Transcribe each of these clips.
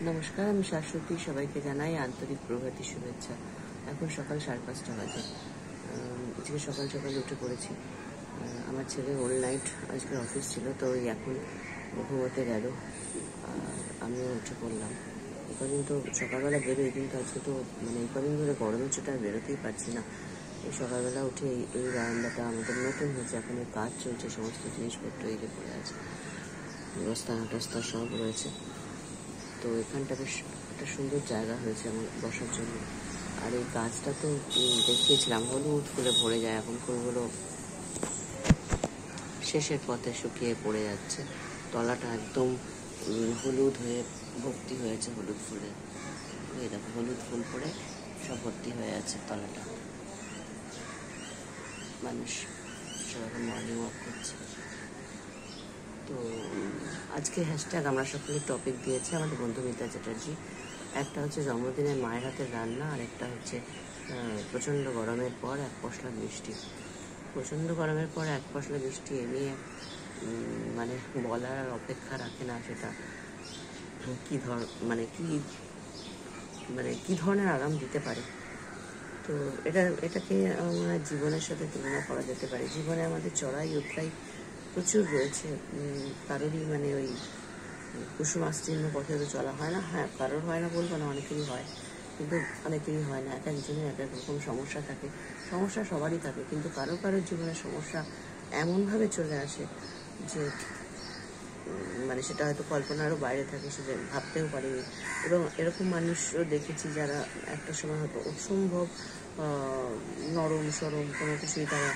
নমস্কার, আমি শাশ্বতী। সবাইকে জানাই আন্তরিক প্রভাতী শুভেচ্ছা। এখন সকাল 5:30 বাজে। আজকে সকাল সকাল উঠে পড়েছি। আমার ছেলে হোল নাইট আজকে অফিস ছিল, তো ওই এখন ঘুমোতে গেল, আর আমিও উঠে পড়লাম। এই কদিন তো সকালবেলা বেরোই, কিন্তু আজকে তো এই কদিন ধরে গরমের চোটে আর বেরোতেই পারছি না। এই সকালবেলা উঠে এই বারান্দাটা আমাদের নতুন হয়েছে, এখন কাজ চলছে, সমস্ত জিনিসপত্র এই যে পড়ে আছে, বস্তা টস্তা সব রয়েছে। তো এখানটা বেশ একটা সুন্দর জায়গা হয়েছে আমার বসার জন্য। আর এই গাছটা তো দেখিয়েছিলাম, হলুদ ফুলে ভরে যায়, এখন ফুলগুলো শেষের পথে শুকিয়ে পড়ে যাচ্ছে। তলাটা একদম হলুদ হয়ে ভর্তি হয়েছে হলুদ ফুলে। এই দেখো, হলুদ ফুল পড়ে সব ভর্তি হয়ে আছে তলাটা। মানুষ সব এখন মর্নিং ওয়াক করছে। তো আজকে হ্যাশট্যাগ আমরা সকলে টপিক দিয়েছে আমাদের বন্ধু মিতা চ্যাটার্জি। একটা হচ্ছে জন্মদিনের মায়ের হাতের রান্না, আর একটা হচ্ছে প্রচণ্ড গরমের পর এক পশলা বৃষ্টি। প্রচণ্ড গরমের পর এক পশলা বৃষ্টি এ নিয়ে বলার আর অপেক্ষা রাখে না। সেটা কি ধরনের আরাম দিতে পারে। তো এটাকে আমার জীবনের সাথে তুলনা করা যেতে পারে। জীবনে আমাদের চড়াই উতরাই প্রচুর রয়েছে। কারোরই ওই কুসুমাস্তীর্ণ পথে তো চলা হয় না। হ্যাঁ, কারোর হয় না বলবো না, অনেকেরই হয়, কিন্তু অনেকেরই হয় না। এক একজনের এক এক রকম সমস্যা থাকে। সমস্যা সবারই থাকে, কিন্তু কারোর জীবনে সমস্যা এমনভাবে চলে আসে যে সেটা হয়তো কল্পনারও বাইরে থাকে, সেটা ভাবতেও পারিনি। এবং এরকম মানুষও দেখেছি যারা একটা সময় হয়তো অসম্ভব নরম সরম, কোনো কিছুই তারা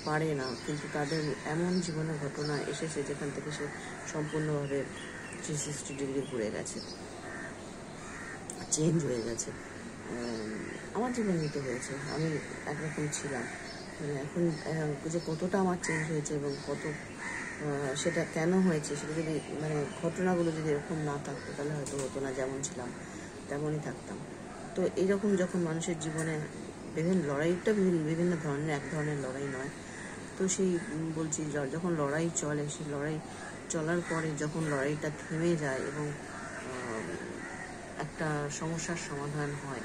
পারে না, কিন্তু তাদের এমন জীবনের ঘটনা এসেছে যেখান থেকে সে সম্পূর্ণভাবে 360 ডিগ্রি ঘুরে গেছে, চেঞ্জ হয়ে গেছে। আমার জীবনে তো হয়েছে, আমি একরকম ছিলাম, এখন যে কতটা আমার চেঞ্জ হয়েছে এবং কত সেটা কেন হয়েছে, সেটা যদি ঘটনাগুলো যদি এরকম না থাকতো তাহলে হয়তো হতো না। যেমন ছিলাম তেমনই থাকতাম। তো এইরকম যখন মানুষের জীবনে বিভিন্ন লড়াইটা বিভিন্ন ধরনের, এক ধরনের লড়াই নয়। তো সেই বলছি, যখন লড়াই চলে, সেই লড়াই চলার পরে যখন লড়াইটা থেমে যায় এবং একটা সমস্যার সমাধান হয়,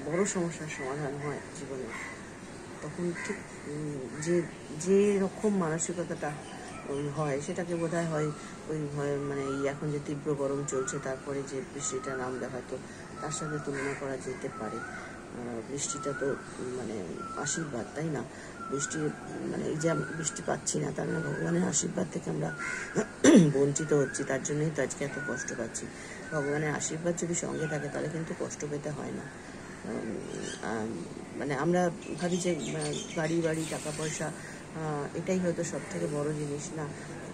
বড় সমস্যার সমাধান হয় জীবনে, তখন ঠিক যে রকম মানসিকতাটা হয়, সেটাকে বোধহয় হয় ওই এই এখন যে তীব্র গরম চলছে, তারপরে যে বৃষ্টিটা নামবে, হয়তো তার সাথে তুলনা করা যেতে পারে। বৃষ্টিটা তো আশীর্বাদ, তাই না? বৃষ্টি এই যে বৃষ্টি পাচ্ছি না, তার ভগবানের আশীর্বাদ থেকে আমরা বঞ্চিত হচ্ছি, তার জন্যই তো আজকে এত কষ্ট পাচ্ছি। ভগবানের আশীর্বাদ যদি সঙ্গে থাকে তাহলে কিন্তু কষ্ট পেতে হয় না। আমরা ভাবি যে গাড়ি টাকা পয়সা এটাই হয়তো সব থেকে বড় জিনিস না।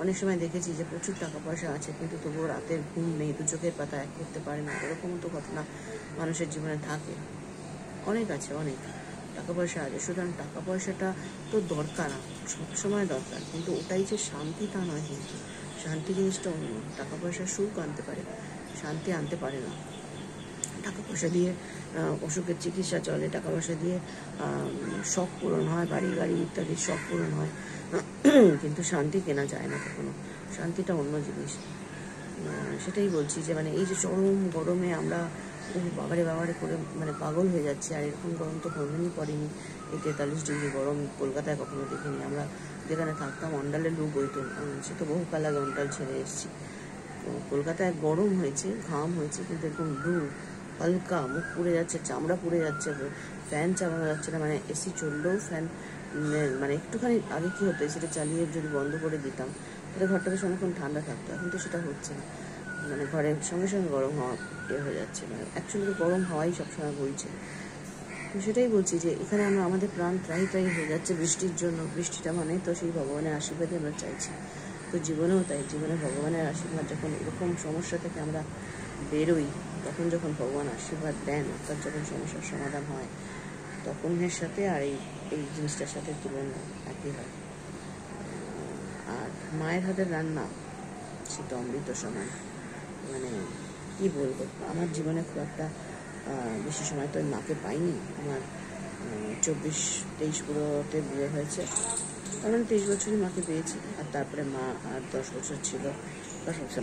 অনেক সময় দেখেছি যে প্রচুর টাকা পয়সা আছে, কিন্তু তবুও রাতের ঘুম নেই, দু চোখের পাতা এক করতে পারে না। এরকমও তো ঘটনা মানুষের জীবনে থাকে, অনেক আছে, অনেক টাকা পয়সা আছে। সুতরাং টাকা পয়সাটা তো দরকার, সবসময় দরকার, কিন্তু ওটাই যে শান্তি তা নয়। কিন্তু শান্তি জিনিসটা অন্য। টাকা পয়সা সুখ আনতে পারে, শান্তি আনতে পারে না। টাকা পয়সা দিয়ে অসুখের চিকিৎসা চলে, টাকা পয়সা দিয়ে শখ পূরণ হয়, বাড়ি গাড়ি ইত্যাদি শখ পূরণ হয়, কিন্তু শান্তি কেনা যায় না কখনো। শান্তিটা অন্য জিনিস। সেটাই বলছি যে এই যে চরম গরমে আমরা বাবারে করে পাগল হয়ে যাচ্ছি। আর এরকম গরম তো কোনোদিনই পড়েনি। এই 43 ডিগ্রি গরম কলকাতায় কখনো দেখিনি। আমরা যেখানে থাকতাম অন্ডালে লু বইতো, সে তো বহুকাল আগে অন্ডাল ছেড়ে এসেছি। কলকাতায় গরম হয়েছে, ঘাম হয়েছে, কিন্তু এরকম লু হালকা, মুখ পুড়ে যাচ্ছে, চামড়া পুড়ে যাচ্ছে, ফ্যান চালানো যাচ্ছে না। এসি চললেও ফ্যান একটুখানি আগে কী হতো, এসিটা চালিয়ে যদি বন্ধ করে দিতাম তাহলে ঘরটাকে অনেকক্ষণ ঠান্ডা থাকতো। এখন তো সেটা হচ্ছে না, ঘরের সঙ্গে সঙ্গে গরম হাওয়া হয়ে যাচ্ছে। অ্যাকচুয়ালি তো গরম হাওয়াই সবসময় বইছে। তো সেটাই বলছি যে এখানে আমাদের প্রাণ ত্রাহি হয়ে যাচ্ছে বৃষ্টির জন্য। বৃষ্টিটা তো সেই ভগবানের আশীর্বাদই আমরা চাইছি। তো জীবনেও তাই, জীবনে ভগবানের আশীর্বাদ, যখন এরকম সমস্যা থেকে আমরা বেরোই, তখন যখন ভগবান আশীর্বাদ দেন, অর্থাৎ যখন সমস্যার সমাধান হয়, তখন এর সাথে আর এই জিনিসটার সাথে তুলনা একই হয়। আর মায়ের হাতের রান্না সেটা অমৃত সমান। কি বলবো, আমার জীবনে খুব একটা বেশি সময় তো মাকে পাইনি। আমার 24-23 পুরোতে বিয়ে হয়েছে, কারণ 23 বছরই মাকে পেয়েছি। আর তারপরে মা আর 10 বছর ছিল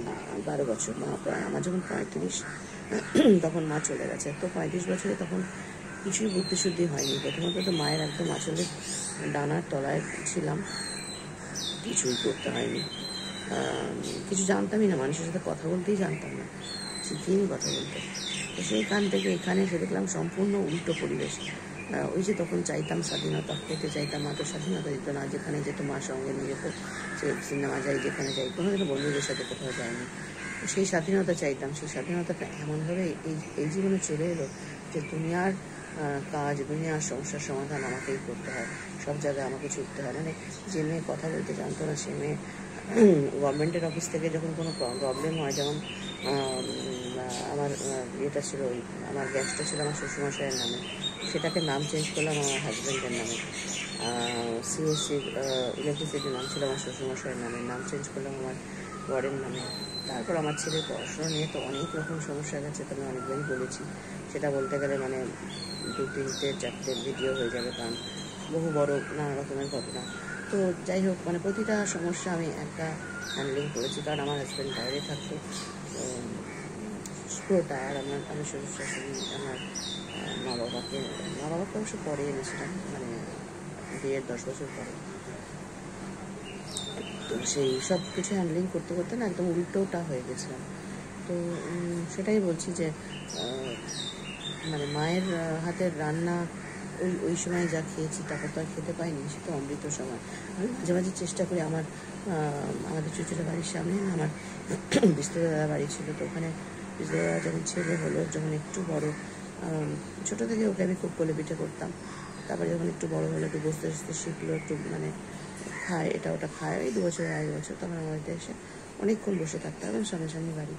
না 12 বছর। মা প্রায় আমার যখন 35 তখন মা চলে গেছে। তো 35 বছরে তখন কিছুই বুদ্ধিশুদ্ধি হয়নি। প্রথমত তো মায়ের একদম আঁচলের ডানার তলায় ছিলাম, কিছুই করতে হয়নি। কিছু জানতামই না, মানুষের সাথে কথা বলতেই জানতাম না, শিখিনি কথা বলতে। তো সেইখান থেকে এখানে এসে দেখলাম সম্পূর্ণ উল্টো পরিবেশ। ওই যে তখন চাইতাম স্বাধীনতা, পেতে চাইতাম, মা তো স্বাধীনতা দিত না। যেখানে যেত মা সঙ্গে নিয়ে যেত, সে সিনেমা যাই, যেখানে যাই, কোনোদিনও বন্ধুদের সাথে কোথাও যায়নি। সেই স্বাধীনতা চাইতাম। সেই স্বাধীনতাটা এমনভাবে এই জীবনে চলে এলো যে দুনিয়ার কাজ, দুনিয়ার সমস্যার সমাধান আমাকেই করতে হয়, সব জায়গায় আমাকে ছুটতে হয়। মানে যে মেয়ে কথা বলতে জানতো না, সে মেয়ে গভর্নমেন্টের অফিস থেকে যখন কোনো প্রবলেম হয়, যেমন আমার ইয়েটা ছিল, ওই আমার গ্যাসটা ছিল আমার শ্বশুরমশাইয়ের নামে, সেটাকে নাম চেঞ্জ করলাম আমার হাজব্যান্ডের নামে। সিএসসির ইলেকট্রিসিটির নাম ছিল আমার শ্বশুরমশাইয়ের নামে, নাম চেঞ্জ করলাম আমার বরের নামে। তারপর আমার ছেলের পড়াশোনা নিয়ে তো অনেক রকম সমস্যা গেছে, তো আমি অনেকবারই বলেছি। সেটা বলতে গেলে মানে 2-3-4 ভিডিও হয়ে যাবে, কারণ বহু বড় নানা রকমের ঘটনা। তো যাই হোক, মানে প্রতিটা সমস্যা আমি একটা হ্যান্ডলিং করেছি, কারণ আমার হাজব্যান্ড বাইরে থাকতো। পুরো টায়ার আমি শ্বশুর শাশুড়ি, আমার মা বাবাকে অবশ্য পরে এনেছিলাম, মানে বিয়ের 10 বছর পরে। তো সেই সব কিছু হ্যান্ডলিং করতে করতে না একদম উল্টোটা হয়ে গেছিলাম। তো সেটাই বলছি যে মানে মায়ের হাতের রান্না ওই সময় যা খেয়েছি তারপর তো আর খেতে পাইনি, সে তো অমৃত সময়। আমি মাঝে মাঝে চেষ্টা করি, আমাদের চুচুড়া বাড়ির সামনে না আমার বিস্তৃতদাদা বাড়ি ছিল, তো ওখানে বিস্তৃতদাদা যখন ছেলে হলো, যখন একটু বড়, ছোটো থেকে ওকে আমি খুব কোলে পিঠে করতাম। তারপরে যখন একটু বড় হলো, একটু বসতে বসতে শিখলো, একটু মানে খায়, এটা ওটা খায়, ওই 2 বছর 2.5 বছর, তখন আমার বাড়িতে এসে অনেকক্ষণ বসে থাকতে এবং সামনাসামনি বাড়ি।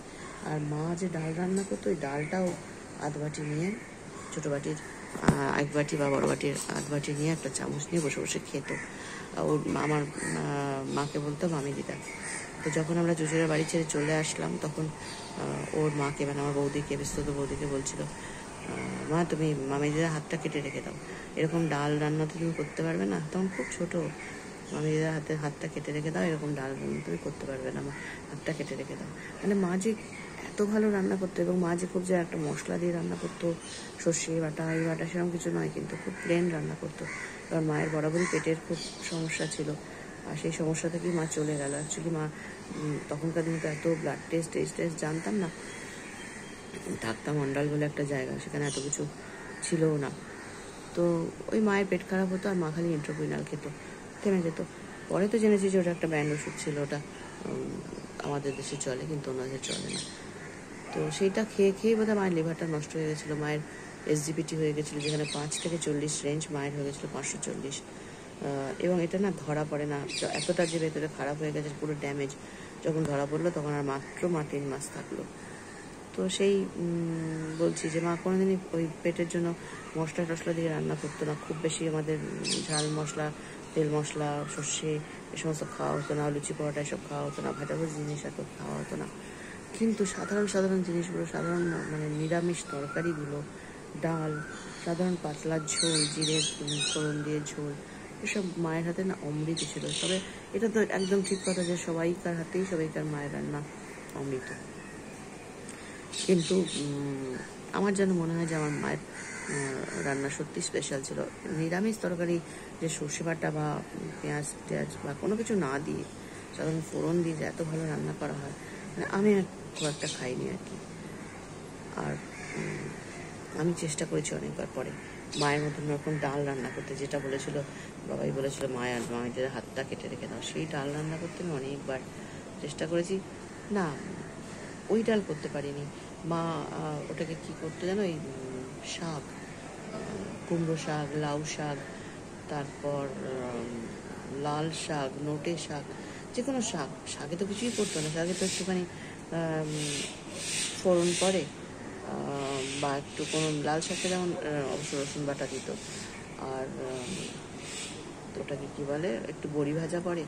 আর মা যে ডাল রান্না করতো, ওই ডালটাও আধ বাটি নিয়ে, ছোটো বাটির 1 বাটি বা বড় বাটির আধ বাটি নিয়ে একটা চামচ নিয়ে বসে বসে খেত। ওর আমার মাকে বলতো মামি দিদা। তো যখন আমরা চুচুড়ার বাড়ি ছেড়ে চলে আসলাম, তখন ওর মাকে, মানে আমার বৌদিকে, বিস্তৃত বৌদিকে বলছিল, মা তুমি মামি দিদার হাতটা কেটে রেখে দাও, এরকম ডাল রান্না তো তুমি করতে পারবে না। তখন খুব ছোটো, মামি দিদার হাতটা কেটে রেখে দাও, এরকম ডাল রান্না তুমি করতে পারবে না, আমার হাতটা কেটে রেখে দাও। মানে মা যে এত ভালো রান্না করতো, এবং মা যে খুব যে একটা মশলা দিয়ে রান্না করতো, সর্ষে বাটা এই বাটা সেরকম কিছু নয়, কিন্তু খুব প্লেন রান্না করতো। কারণ মায়ের বরাবরই পেটের খুব সমস্যা ছিল, আর সেই সমস্যা থেকেই মা চলে গেল। অ্যাকচুয়ালি মা তখনকার দিনে তো এত ব্লাড টেস্ট জানতাম না, থাকতাম অন্ডাল বলে একটা জায়গা, সেখানে এত কিছু ছিলও না। তো ওই মায়ের পেট খারাপ হতো, আর মা খালি ইন্ট্রোকুইনাল খেত, থেমে যেত। পরে তো জেনেছি যে ওটা একটা ব্যান্ড ওষুধ ছিল, ওটা আমাদের দেশে চলে, কিন্তু ওনাদের চলে না। তো সেইটা খেয়ে বোধহয় মায়ের লিভারটা নষ্ট হয়ে গেছিলো, মায়ের SGPT হয়ে গেছিলো, যেখানে 5 থেকে 40 রেঞ্জ, মায়ের হয়ে গেছিলো 540। এবং এটা না ধরা পড়ে না, এতটা যে ভেতরে খারাপ হয়ে গেছে, পুরো ড্যামেজ। যখন ধরা পড়লো তখন আর মাত্র 3 মাস থাকলো। তো সেই বলছি যে মা কোনোদিনই ওই পেটের জন্য মশলা টশলা দিয়ে রান্না করতো না, খুব বেশি আমাদের ঝাল মশলা, তেল মশলা, সর্ষে এ সমস্ত খাওয়া হতো না, লুচি পরোটা এসব খাওয়া হতো না, ভাজাভুজি জিনিস এত খাওয়া হতো না। কিন্তু সাধারণ জিনিসগুলো, সাধারণ মানে নিরামিষ তরকারিগুলো, ডাল, সাধারণ পাতলা ঝোল, জিরের ফোড়ন দিয়ে ঝোল, এসব মায়ের হাতে না অমৃত ছিল। তবে এটা তো একদম ঠিক কথা যে সবাইকার হাতেই সবাইকার মায়ের রান্না অমৃত, কিন্তু আমার যেন মনে হয় যে আমার মায়ের রান্না সত্যি স্পেশাল ছিল। নিরামিষ তরকারি যে সর্ষে বাটা বা পেঁয়াজ টেয়াজ বা কোনো কিছু না দিয়ে, সাধারণ ফোড়ন দিয়ে যে এত ভালো রান্না করা হয়, মানে আমি খুব একটা খাইনি আর কি। আর আমি চেষ্টা করেছি অনেকবার পরে মায়ের মতন এরকম ডাল রান্না করতে, যেটা বলেছিল বাবাই বলেছিল মায়ের হাতটা কেটে রেখে দাও, সেই ডাল রান্না করতে আমি অনেকবার চেষ্টা করেছি। না, ওই ডাল করতে পারিনি। মা ওটাকে কি করতে জানো, ওই শাক, কুমড়ো শাক, লাউ শাক, তারপর লাল শাক, নোটে শাক, যে কোনো শাকে তো কিছুই করতো না, শাকে তো একটুখানি ফোড়ন করে, বা একটু কোনো লাল শাকটা যেমন অবশ্য রসুন বাটা দিত, আর ওটাকে কী বলে, একটু বড়ি ভাজা করে,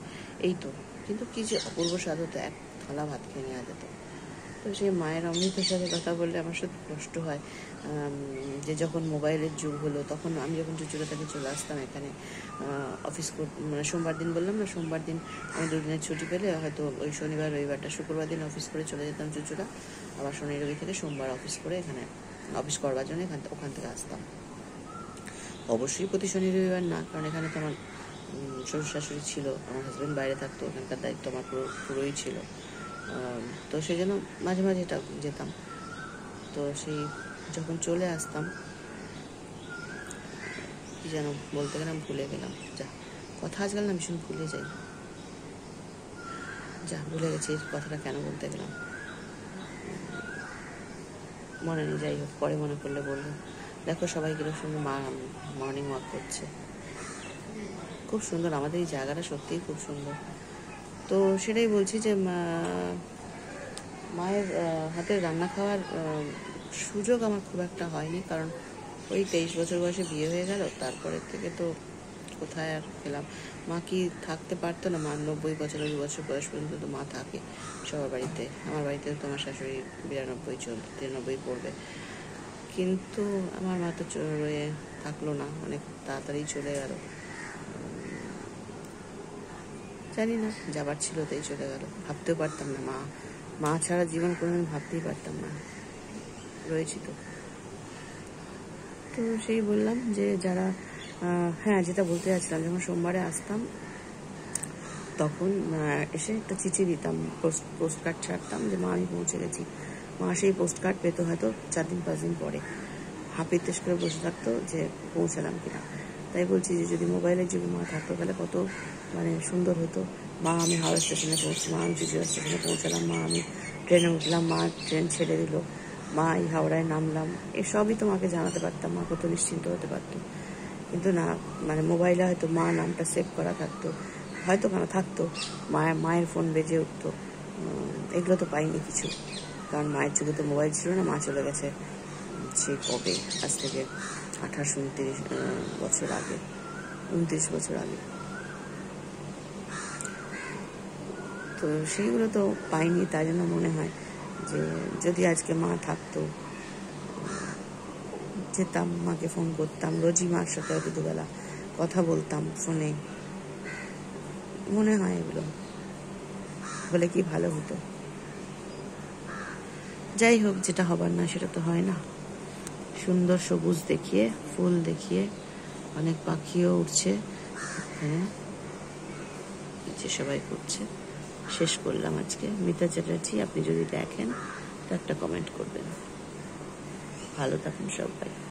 এই তো। কিন্তু কি যে অপূর্ব স্বাদ হতো, এক থালা ভাত খেয়ে নেওয়া যেত। তো সেই মায়ের অমৃতের সাথে কথা বললে আমার সত্যি কষ্ট হয় যে যখন মোবাইলের যুগ হলো তখন আমি যখন চুচুড়া থেকে চলে আসতাম এখানে অফিস মানে সোমবার দিন বললাম না, সোমবার দিন আমি 2 দিনের ছুটি পেলে হয়তো ওই শনিবার রবিবারটা শুক্রবার দিন অফিস করে চলে যেতাম চুচুড়া, আবার শনি রবি থেকে সোমবার অফিস করে এখানে অফিস করবার জন্য ওখান থেকে আসতাম। অবশ্যই প্রতি শনি রবিবার না, কারণ এখানে তো আমার শ্বশুর শাশুড়ি ছিল, আমার হাজব্যান্ড বাইরে থাকতো, ওখানকার দায়িত্ব আমার পুরোই ছিল। তো সেই জন্য মাঝে মাঝে এটা যেতাম। তো সেই যখন চলে আসতাম কি যেন বলতে গেলাম ভুলে গেলাম, যা কথা আজকাল না ভীষণ ভুলে যাই, যা ভুলে গেছি কথাটা কেন বলতে গেলাম মনে নেই, যাই হোক পরে মনে করলে বলবো। দেখো সবাই কিরকম সুন্দর মর্নিং ওয়াক করছে, খুব সুন্দর, আমাদের এই জায়গাটা সত্যিই খুব সুন্দর। তো সেটাই বলছি যে মায়ের হাতের রান্না খাওয়ার সুযোগ আমার খুব একটা হয়নি, কারণ ওই 23 বছর বয়সে বিয়ে হয়ে গেল, তারপরের থেকে তো কোথায় আর খেলাম। মা কি থাকতে পারতো না? মা 90 বছর 2 বছর বয়স পর্যন্ত তো মা থাকে সবার বাড়িতে, আমার বাড়িতে তো আমার শাশুড়ি 92 চলতে 93 পড়বে, কিন্তু আমার মা তো রয়ে থাকলো না, অনেক তাড়াতাড়ি চলে গেল, জানি না যাবার ছিল তাই চলে গেল, ভাবতেও পারতাম না, মা ছাড়া জীবন কোনোদিন ভাবতেই পারতাম না, রয়েছি তো। তো সেই বললাম যে যারা হ্যাঁ যেটা বলতে যাচ্ছিলাম, যখন সোমবারে আসতাম তখন এসে একটা চিঠি দিতাম, পোস্ট কার্ড ছাড়তাম যে মা আমি পৌঁছে গেছি। মা সেই পোস্ট কার্ড পেতো হয়তো 4 দিন 5 দিন পরে, হাপিত্তেশ করে বসে থাকতো যে পৌঁছালাম কিনা। তাই বলছি যে যদি মোবাইলের যুগে মা থাকতো তাহলে কত মানে সুন্দর হতো। মা আমি হাওড়া স্টেশনে পৌঁছলাম, মা আমি চুচুড়া স্টেশনে পৌঁছালাম, মা আমি ট্রেনে উঠলাম, মা ট্রেন ছেড়ে দিল, মা এই হাওড়ায় নামলাম, এসবই তো মাকে জানাতে পারতাম, মা কত নিশ্চিন্ত হতে পারতো। কিন্তু না, মানে মোবাইলে হয়তো মা নামটা সেভ করা থাকতো, হয়তো কেন থাকতো, মায়ের ফোন বেজে উঠতো, এগুলো তো পাইনি কিছু, কারণ মায়ের যুগে তো মোবাইল ছিল না, মা চলে গেছে সেই কবে, আজ থেকে 28-29 বছর আগে, 29 বছর আগে। তো সেইগুলো তো পাইনি, তাই জন্য মনে হয় যে যদি আজকে মা থাকতো যেতাম, মাকে ফোন করতাম, রোজই মার সাথে হয়তো 2 বেলা কথা বলতাম ফোনে, মনে হয় এগুলো বলে কি ভালো হতো। যাই হোক, যেটা হবার না সেটা তো হয় না। সুন্দর সবুজ দেখিয়ে, ফুল দেখিয়ে, অনেক পাখিও উঠছে, হ্যাঁ যে সবাই করছে। শেষ করলাম আজকে। মিতা চ্যাটার্জি, আপনি যদি দেখেন তো একটা কমেন্ট করবেন। ভালো থাকুন সবাই।